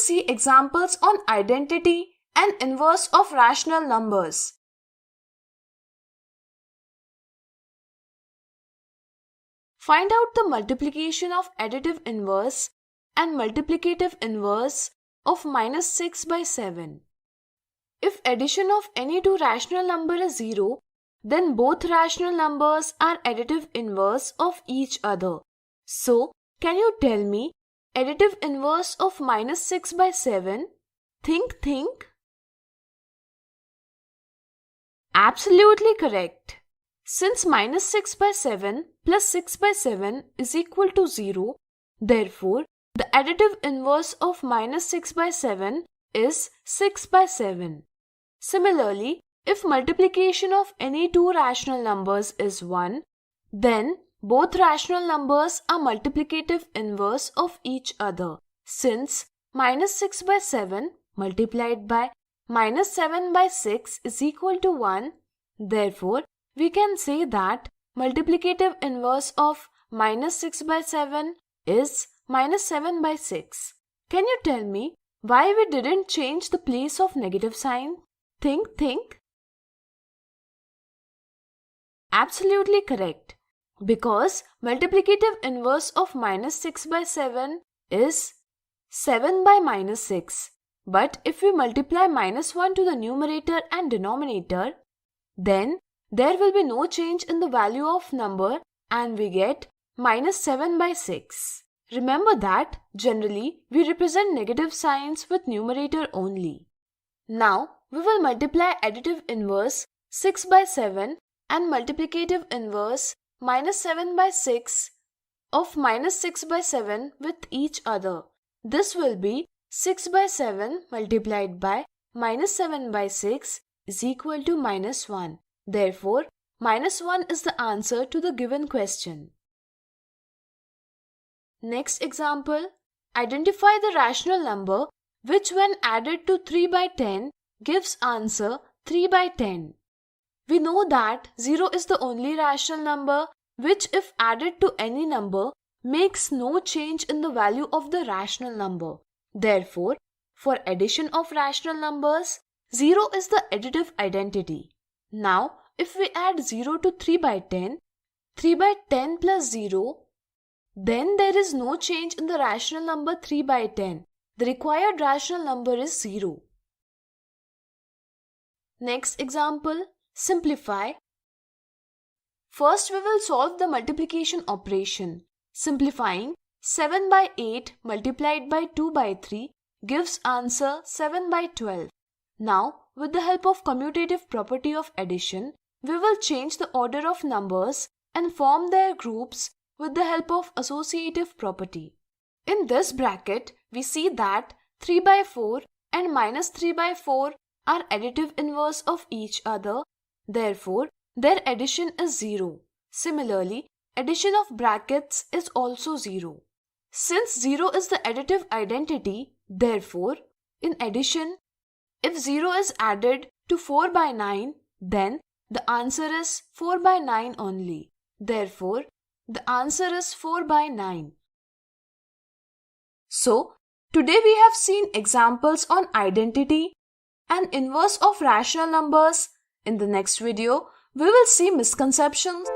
see examples on identity and inverse of rational numbers. Find out the multiplication of additive inverse and multiplicative inverse of -6 by 7. If addition of any two rational number is 0, then both rational numbers are additive inverse of each other. So, can you tell me additive inverse of -6 by 7? Think. Absolutely correct. Since -6 by 7 plus 6 by 7 is equal to 0, therefore, the additive inverse of -6 by 7 is 6 by 7. Similarly, if multiplication of any two rational numbers is 1, then both rational numbers are multiplicative inverse of each other. Since -6 by 7 multiplied by -7 by 6 is equal to 1, therefore, we can say that multiplicative inverse of -6 by 7 is -7 by 6. Can you tell me why we didn't change the place of negative sign? Think. Absolutely correct. Because multiplicative inverse of -6 by 7 is 7 by -6. But if we multiply -1 to the numerator and denominator, then there will be no change in the value of number and we get -7 by 6. Remember that generally we represent negative signs with numerator only. Now we will multiply additive inverse 6 by 7 and multiplicative inverse -7 by 6 of -6 by 7 with each other. This will be 6 by 7 multiplied by -7 by 6 is equal to -1. Therefore, -1 is the answer to the given question. Next example, identify the rational number which when added to 3 by 10 gives answer 3 by 10. We know that 0 is the only rational number which if added to any number makes no change in the value of the rational number. Therefore, for addition of rational numbers, 0 is the additive identity. Now, if we add 0 to 3 by 10, 3 by 10 plus 0, then there is no change in the rational number 3 by 10. The required rational number is 0. Next example, simplify. First, we will solve the multiplication operation. Simplifying 7 by 8 multiplied by 2 by 3 gives answer 7 by 12. Now, with the help of commutative property of addition, we will change the order of numbers and form their groups with the help of associative property. In this bracket, we see that 3 by 4 and -3 by 4 are additive inverse of each other. Therefore, their addition is 0. Similarly, addition of brackets is also 0. Since 0 is the additive identity, therefore, in addition, if 0 is added to 4 by 9, then the answer is 4 by 9 only. Therefore, the answer is 4 by 9. So, today we have seen examples on identity and inverse of rational numbers. In the next video, we will see misconceptions.